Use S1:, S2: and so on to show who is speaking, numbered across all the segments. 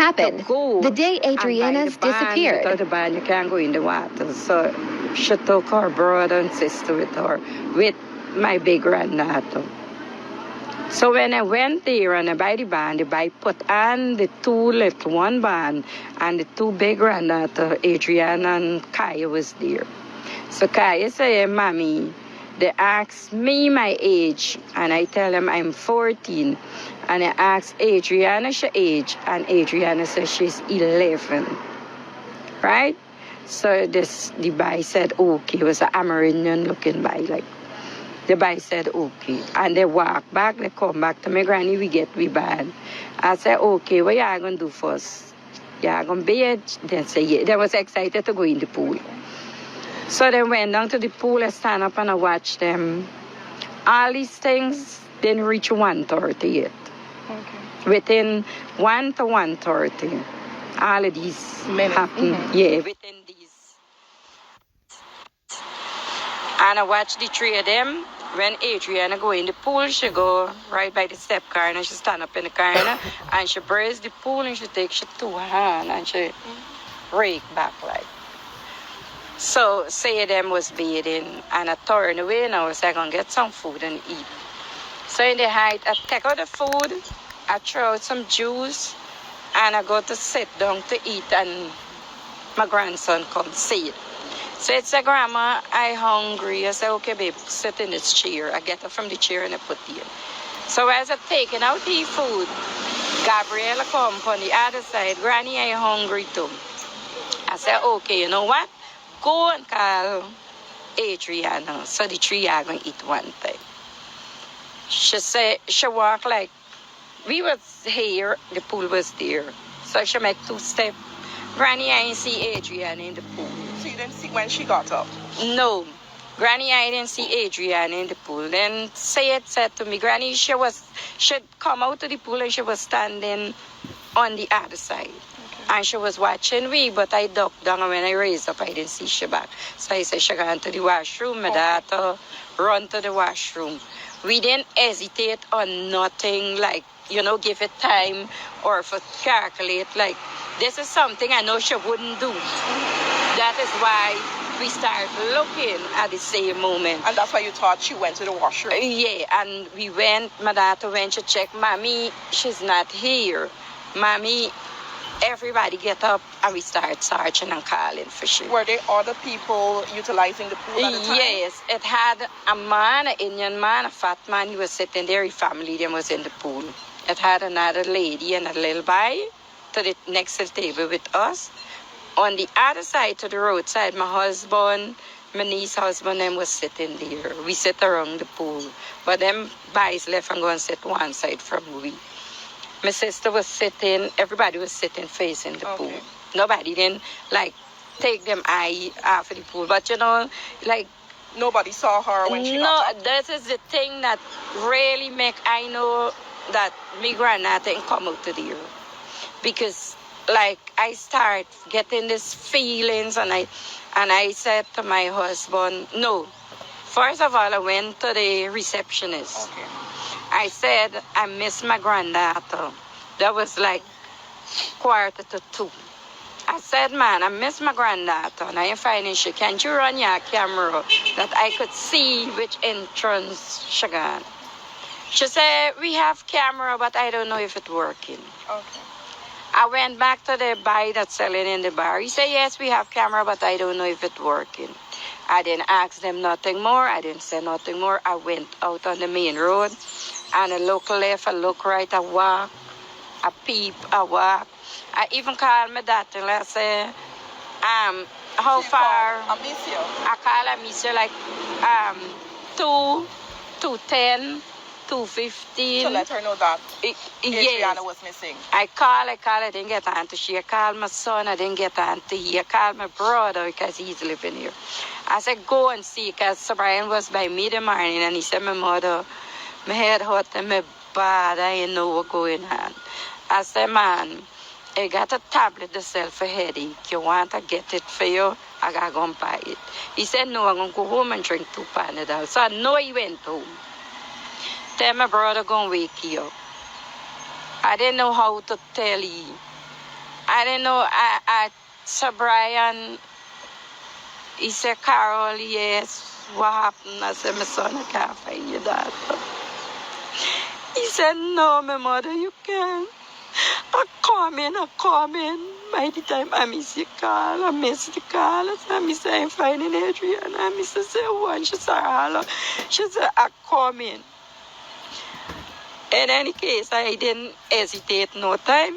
S1: happened the day Adriana's disappeared.
S2: Without the band, you can't go in the water. So she took her brother and sister with her, with my big granddaughter. So when I went there and I buy the band, I put on the two little one band and the two big granddaughter, Adriana and Kaya was there. So Kaya said, Mommy, they asked me my age and I tell them I'm 14. And I asked Adriana her age and Adriana said she's 11. Right? So the boy said, okay. It was an Amerindian looking boy, like. The boy said, okay. And they walk back, they come back to my granny, we get we band. I said, okay, what y'all going to do first? Y'all going to bathe? Then say, yeah. They was excited to go in the pool. So they went down to the pool, I stand up and I watch them. All these things didn't reach 1:30 yet. Okay. Within 1 to 1:30, all of these happened. Mm-hmm. Yeah, within these. And I watched the three of them. When Adriana go in the pool, she go right by the step car and she stand up in the car and she brace the pool and she take she two hand and she rake back like. So say them was bathing and I turn away and I was like, gonna get some food and eat. So in the height, I take out the food, I throw out some juice and I go to sit down to eat and my grandson comes see it. So it's a grandma, I hungry. I say, okay, babe, sit in this chair. I get her from the chair and I put it in. So as I taking out the food, Gabriella come on the other side. Granny, I hungry too. I said, okay, you know what? Go and call Adriana. So the three are going to eat one thing. She said, she walked like, we was here, the pool was there. So she make 2 steps. Granny, I didn't see Adriana in the pool.
S3: So you didn't see when she got up?
S2: No. Granny, I didn't see Adriana in the pool. Then Sayed said to me, Granny, she'd come out of the pool and she was standing on the other side. Okay. And she was watching me, but I ducked down and when I raised up, I didn't see she back. So I said, she got to the washroom. My daughter run to the washroom. We didn't hesitate on nothing, like, give it time or for calculate, like, this is something I know she wouldn't do. That is why we start looking at the same moment.
S3: And that's why you thought she went to the washroom?
S2: Yeah, and we went, my daughter went to check, Mommy, she's not here. Mommy, everybody get up and we start searching and calling for she.
S3: Were there other people utilizing the pool at the time?
S2: Yes, it had a man, an Indian man, a fat man, he was sitting there, his family then was in the pool. It had another lady and a little boy next to the table with us. On the other side to the roadside, my husband, my niece's husband, them was sitting there. We sit around the pool. But them boys left and go and sit one side from we. My sister was sitting, everybody was sitting facing the pool. Nobody didn't, take them eye off of the pool. But,
S3: nobody saw her when she got up?
S2: No, this is the thing that really I know that my granddaughter didn't come out to the room. Because, I start getting these feelings and I said to my husband, no. First of all, I went to the receptionist. Okay. I said, I miss my granddaughter. That was 1:45. I said, man, I miss my granddaughter and I am finding she. Can't you run your camera that I could see which entrance she gone? She said, we have camera, but I don't know if it's working. Okay. I went back to the guy that's selling in the bar. He said, yes, we have camera, but I don't know if it's working. I didn't ask them nothing more. I didn't say nothing more. I went out on the main road and I look left, I look right, I walk, I peep, I walk. I even called my daughter and I said, how far?
S3: Amicia.
S2: I call Amicia 2:10. 2:15.
S3: To let her know that Adriana was missing.
S2: I call, I didn't get on to she. I called my son, I didn't get on to he. I called my brother because he's living here. I said, go and see, because Brian was by me the morning and he said, my mother, my head hurt and my bad, I didn't know what's going on. I said, man, I got a tablet to sell for headache. You want to get it for you? I got to go and buy it. He said, no, I'm going to go home and drink 2 Panadol. So I know he went home. Tell my brother going to wake you up. I didn't know how to tell you I didn't know. Sir Brian, he said, Carol, yes, what happened? I said, my son, I can't find your daughter. He said, no, my mother, you can't. I come in. By the time I miss the call, I miss the call. I said, I say, I'm finding Adriana. I miss her, say, one. She said, hello. She said, I come in. In any case, I didn't hesitate no time.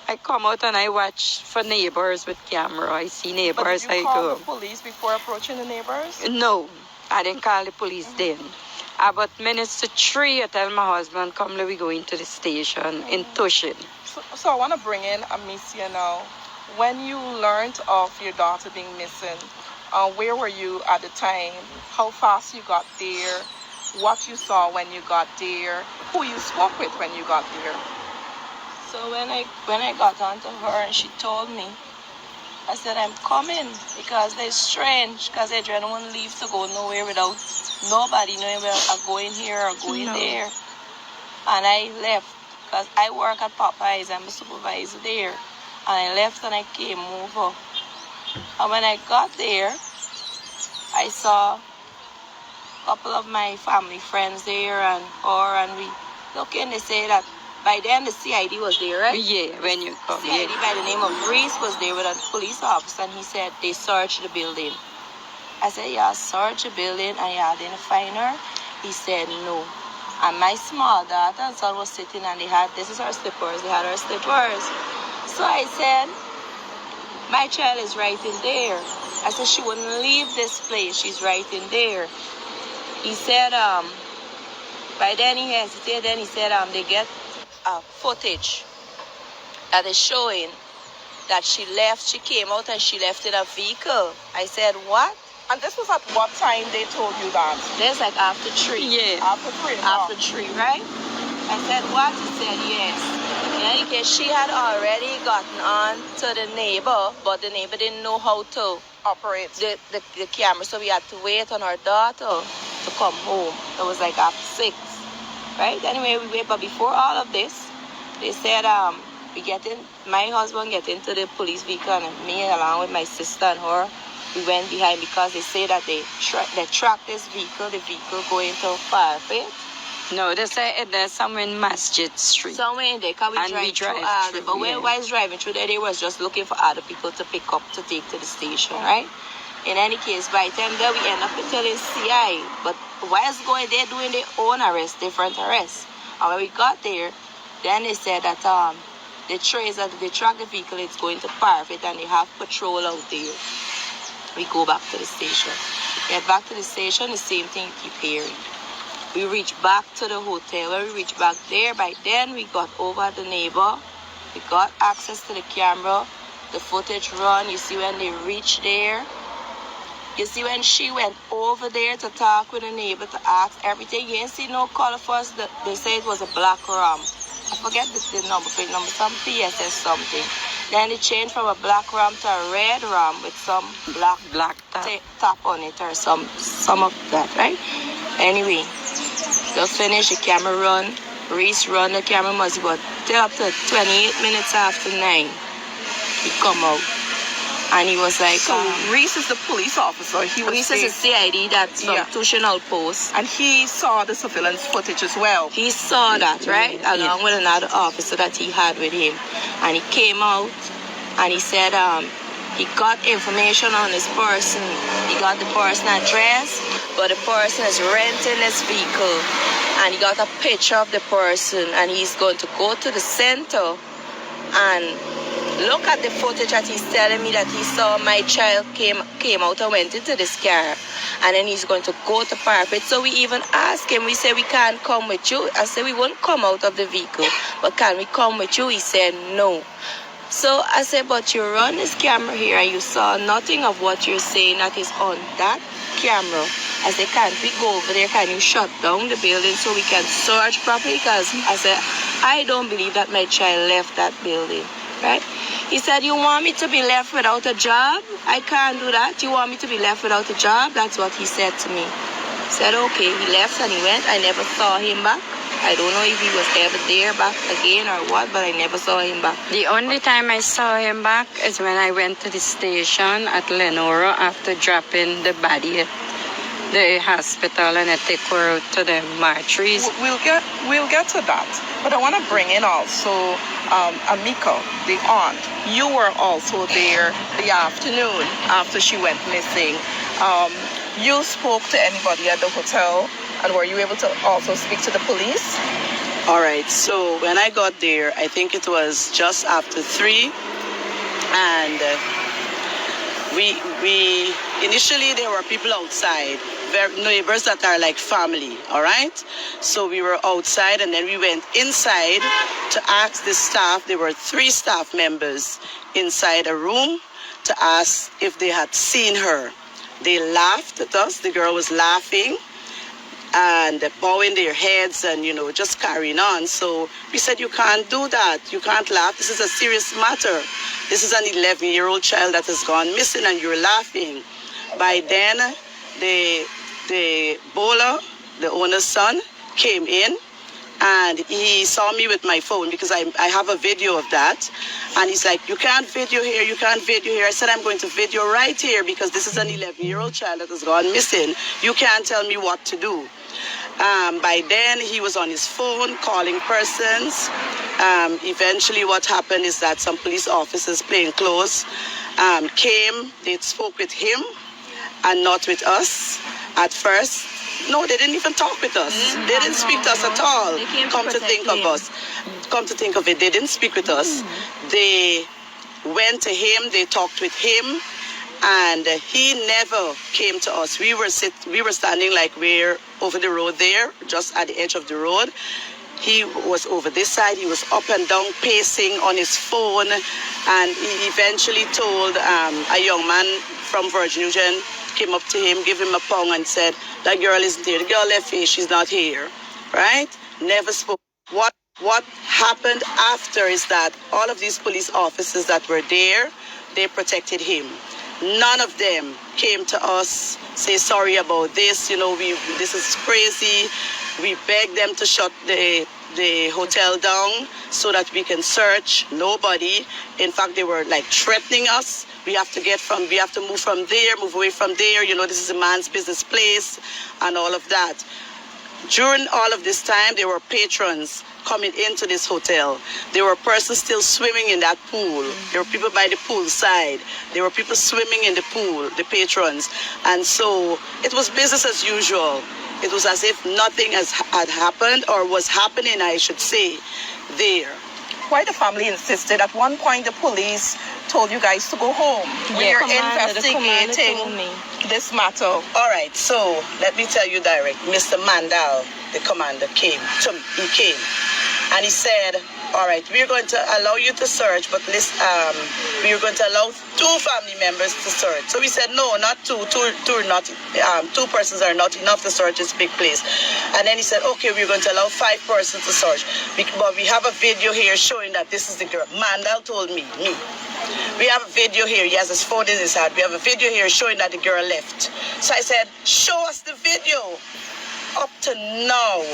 S2: I come out and I watch for neighbors with camera. I see neighbors.
S3: But did you call the police before approaching the neighbors?
S2: No, I didn't call the police then. About minutes to 3, I tell my husband, come, let we go into the station in Tushin.
S3: So I want to bring in Amicia now. When you learned of your daughter being missing, where were you at the time? How fast you got there? What you saw when you got there? Who you spoke with when you got there?
S4: So when I got onto her and she told me, I said, I'm coming because it's strange because Adriana won't leave to go nowhere without nobody knowing where I'm going here or going there. And I left because I work at Popeyes. I'm a supervisor there. And I left and I came over. And when I got there, I saw a couple of my family friends there and we look in, they say that by then the CID was there, right?
S2: Yeah, when you come.
S4: CID by the name of Reese was there with a police officer and he said they searched the building. I said, yeah, search the building and yeah, didn't find her. He said no. And my small daughter and son was sitting and this is her slippers, they had her slippers. So I said, my child is right in there. I said, she wouldn't leave this place, she's right in there. He said, by then he hesitated, then he said, they get footage that is showing that she came out and she left in a vehicle. I said, what?
S3: And this was at what time they told you that?
S4: There's like after 3.
S2: Yeah.
S3: After 3.
S4: After 3, right? I said, what? He said, yes. In any case, she had already gotten on to the neighbor, but the neighbor didn't know how to
S3: operate
S4: the camera, so we had to wait on our daughter to come home. It was like after 6. Right? Anyway, we wait, but before all of this, they said my husband get into the police vehicle and me along with my sister and her, we went behind because they say that they tracked this vehicle, the vehicle going to Firefit.
S2: No, they say there's somewhere in Masjid Street.
S4: Somewhere in there, because we drive through but when I was driving through there, they was just looking for other people to pick up, to take to the station, right? In any case, by the time that we end up telling CI, but whilst going there doing their own arrest, different arrests. And when we got there, then they said that they track the vehicle, it's going to Parfit and they have patrol out there. We go back to the station. Get back to the station, the same thing keep hearing. We reach back to the hotel. When we reach back there, by then we got over the neighbor. We got access to the camera. The footage run. You see when they reach there. You see when she went over there to talk with the neighbor to ask everything. You didn't see no color for us. They say it was a black ram. I forget the number, plate number, some PSS something. Then it changed from a black ram to a red ram with some black top on it or some of that, right? Anyway, they'll finish the camera run. Reese run, the camera must be up to 28 minutes after 9. He come out. And he was like,
S3: so Reese is the police officer.
S4: Reese is a CID that's from Tushin Outpost.
S3: And he saw the surveillance footage as well.
S4: He saw that, right? Along with another officer that he had with him. And he came out and he said he got information on this person. He got the person address, but the person is renting this vehicle. And he got a picture of the person and he's going to go to the center and look at the footage that he's telling me that he saw my child came out and went into this car. And then he's going to go to Parfit. So we even asked him, we said, we can't come with you. I said, we won't come out of the vehicle, but can we come with you? He said, no. So I said, but you run this camera here and you saw nothing of what you're saying that is on that camera. I said, can't we go over there? Can you shut down the building so we can search properly? Because I said, I don't believe that my child left that building. Right? He said, you want me to be left without a job? I can't do that. You want me to be left without a job? That's what he said to me. I said, okay. He left and he went. I never saw him back. I don't know if he was ever there back again or what, but I never saw him back.
S2: The only time I saw him back is when I went to the station at Lenora after dropping the body at the hospital, and I take her out to the mortuaries.
S3: We'll get to that, but I want to bring in also Amika, the aunt. You were also there the afternoon after she went missing. You spoke to anybody at the hotel, and were you able to also speak to the police?
S5: All right, so when I got there, I think it was just after 3, and we initially there were people outside, neighbors that are like family, all right? So we were outside, and then we went inside to ask the staff. There were 3 staff members inside a room to ask if they had seen her. They laughed at us. The girl was laughing and bowing their heads and, just carrying on. So we said, you can't do that. You can't laugh. This is a serious matter. This is an 11-year-old child that has gone missing, and you're laughing. By then, the bowler, the owner's son, came in, and he saw me with my phone because I have a video of that. And he's like, you can't video here, you can't video here. I said, I'm going to video right here because this is an 11-year-old child that has gone missing. You can't tell me what to do. By then, he was on his phone calling persons. Eventually, what happened is that some police officers, plainclothes, came. They spoke with him and not with us at first. No, they didn't even talk with us. They didn't speak to us at all. Come to think of it, they didn't speak with us. They went to him, they talked with him, and he never came to us. We were standing like we're over the road there, just at the edge of the road. He was over this side. He was up and down pacing on his phone, and he eventually told a young man from Virgin Eugene, came up to him, gave him a pound and said, that girl isn't here. The girl left here, she's not here, right? Never spoke. What happened after is that all of these police officers that were there, they protected him. None of them came to us, say sorry about this, this is crazy. We begged them to shut the hotel down so that we can search. Nobody. In fact, they were like threatening us. We have to move from there, move away from there. This is a man's business place and all of that. During all of this time, there were patrons coming into this hotel. There were persons still swimming in that pool. There were people by the pool side. There were people swimming in the pool, the patrons. And so it was business as usual. It was as if nothing had happened, or was happening, I should say, there.
S3: Why the family insisted? At one point, the police told you guys to go home.
S4: Yeah,
S3: We're investigating this matter.
S5: All right, so let me tell you direct. Mr. Mandal, the commander, came to me. He came, and he said, all right, we're going to allow you to search, but we're going to allow 2 family members to search. So we said, no, not 2. Two persons are not enough to search this big place. And then he said, okay, we're going to allow 5 persons to search. But we have a video here showing that this is the girl. Mandal told me. We have a video here. He has his phone in his hand. We have a video here showing that the girl left. So I said, show us the video. Up to now,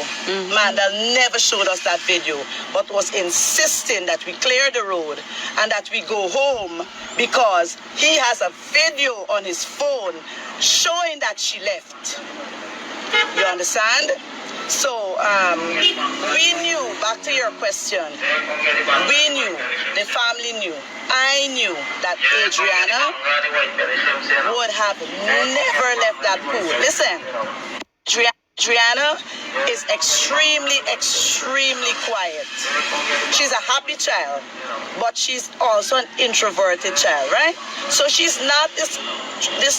S5: Mandal never showed us that video, but was insisting that we clear the road and that we go home because he has a video on his phone showing that she left. You understand? So we knew, back to your question, we knew, the family knew, I knew that Adriana would have never left that pool. Listen, Adriana is extremely, extremely quiet. She's a happy child, but she's also an introverted child, right? So she's not this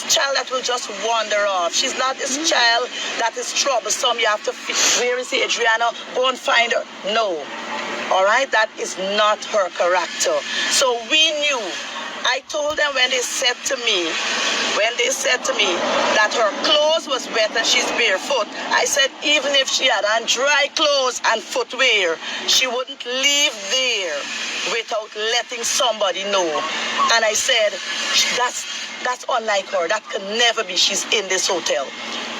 S5: child that will just wander off. She's not this child that is troublesome. You have to, where is Adriana? Go and find her. No. All right? That is not her character. So we knew. I told them when they said to me that her clothes was wet and she's barefoot, I said even if she had on dry clothes and footwear, she wouldn't leave there without letting somebody know. And I said, that's unlike her. That can never be. She's in this hotel.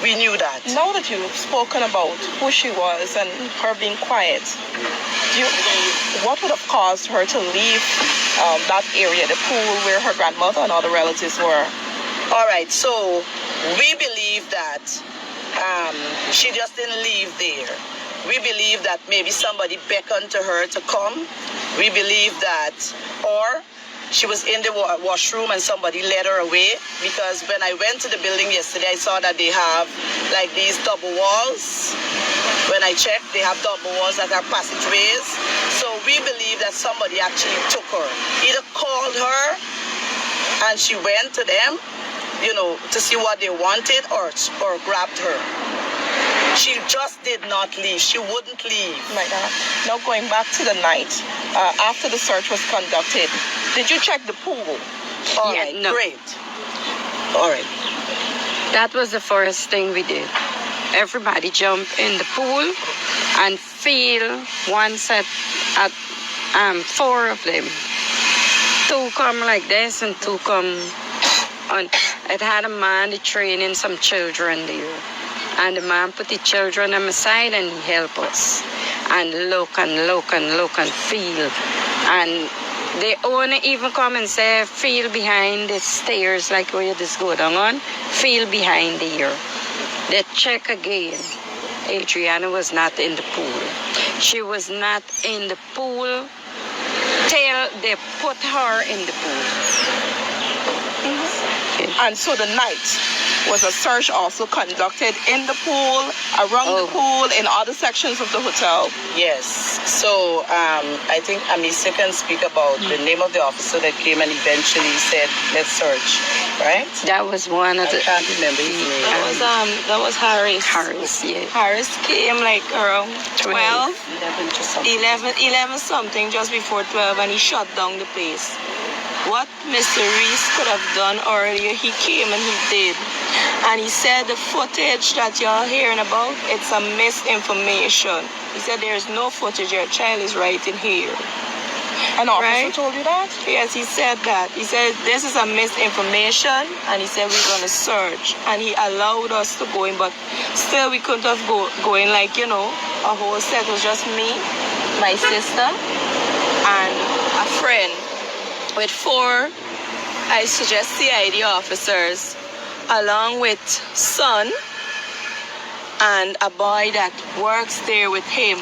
S5: We knew that.
S3: Now that you've spoken about who she was and her being quiet, what would have caused her to leave that area, the pool where her grandmother and other relatives were?
S5: All right, so we believe that she just didn't leave there. We believe that maybe somebody beckoned to her to come. We believe that, or she was in the washroom and somebody led her away, because when I went to the building yesterday, I saw that they have like these double walls. When I checked, they have double walls that are passageways. So we believe that somebody actually took her, either called her and she went to them, you know, to see what they wanted, or grabbed her. She just did not leave. She wouldn't leave.
S3: My God. Now going back to the night, after the search was conducted, did you check the pool?
S5: All right,
S2: no.
S5: Great. All right.
S2: That was the first thing we did. Everybody jump in the pool and feel one set at 4 of them. 2 come like this and 2 come on. It had a man training some children there. And the man put the children on the side and he helped us. And look and look and look and feel. And the owner even come and say, feel behind the stairs like where this go down on. Feel behind there. They check again. Adriana was not in the pool. She was not in the pool till they put her in the pool. Okay.
S3: And so the night was a search also conducted in the pool, around the pool, in other sections of the hotel.
S5: Yes. So I think Amisa can speak about the name of the officer that came and eventually said, let's search, right?
S2: That was one of the...
S5: I can't remember his name.
S4: That was Harris.
S2: Harris, yeah.
S4: Harris came like around 12,
S5: 11 to something.
S4: 11 something, just before 12, and he shut down the place. What Mr. Reese could have done earlier, he came and he did. And he said the footage that you're hearing about, it's a misinformation. He said there's no footage, your child is right in here.
S3: An officer told you that?
S4: Yes, he said that. He said this is a misinformation, and he said we're going to search. And he allowed us to go in, but still we couldn't have go in like, you know, a whole set. It was just me, my sister, and a friend. With 4, I suggest CID officers, along with son and a boy that works there with him,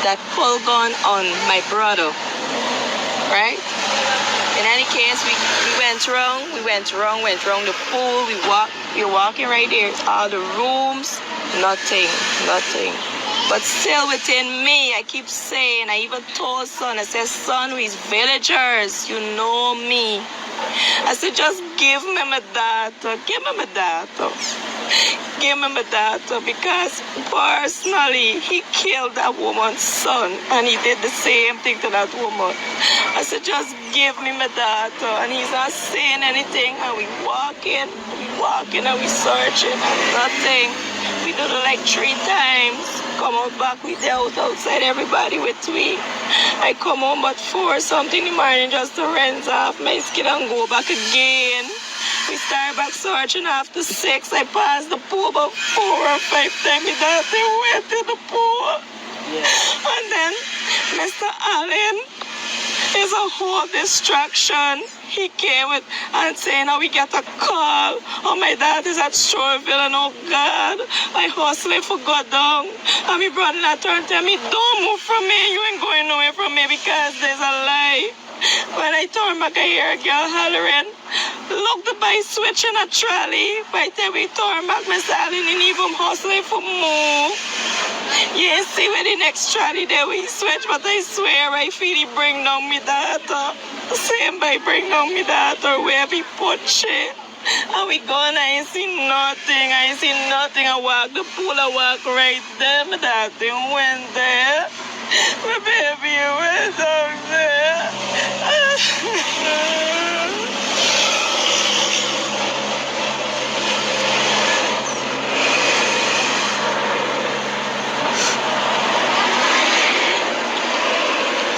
S4: that pull gun on my brother, right? In any case, we went around the pool, we were walking right there, all the rooms, nothing. But still within me, I keep saying, I even told son, I said, son, we's villagers, you know me. I said, just give me my daughter, give me my daughter. Give me my daughter, because personally, he killed that woman's son, and he did the same thing to that woman. I said, just give me my daughter, and he's not saying anything, and we walking, and we searching, and nothing. We did it like 3 times. Come out back, we dealt outside, everybody with me. I come home at 4 something in the morning just to rinse off my skin and go back again. We start back searching after 6. I passed the pool about 4 or 5 times. My daughter went to the pool. Yeah. And then Mr. Allen is a whole distraction. He came with and saying, oh, we get a call. Oh, my dad is at Shoreville, and oh, God, I hustling for God down. And my brother turned to me, don't move from me. You ain't going nowhere from me, because there's a lie. When I turned back, I hear a girl hollering, look, the bike switching a trolley. By the time we turned back, Mr. Allen and even hustling for more. You see where the next trolley there we switch, but I swear I feel he bring down me daughter. Same by bring down me daughter where we put shit. And we gone, I ain't seen nothing. I walk the pool, I walk right there. My daughter went there. My baby went down there.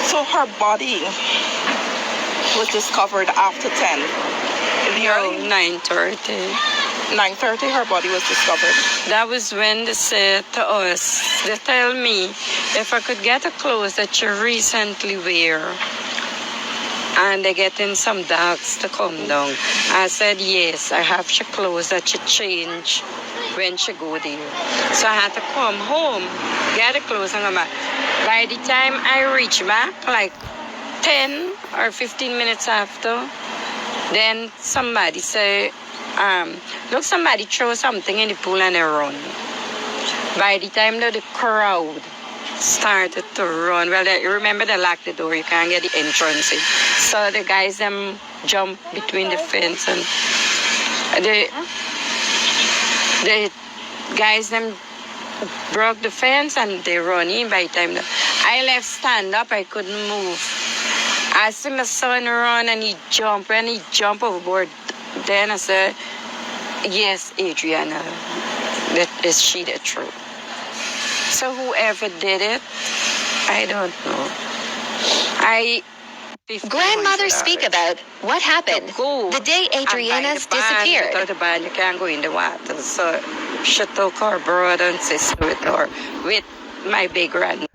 S3: So her body was discovered after 10. In the early
S2: 9:30.
S3: 9:30 her body was discovered.
S2: That was when they said to us, they tell me if I could get a clothes that she recently wear, and they getting some dogs to come down. I said, yes, I have she clothes that she change when she go there. So I had to come home, get the clothes and come back. By the time I reach back, like 10 or 15 minutes after, then somebody say, look, somebody throw something in the pool and they run. By the time that the crowd started to run, well, you remember they locked the door, you can't get the entrance in. So the guys them jump between the fence and the guys them broke the fence and they run in. By the time that I left stand up, I couldn't move. I see my son run and he jump. When he jump overboard, then I said, yes, Adriana, that is she the truth. So whoever did it, I don't know.
S1: Grandmothers speak about what happened the day Adriana's disappeared.
S2: Without the band, you can't go in the water. So she took her brother and sister with her, with my big grandma.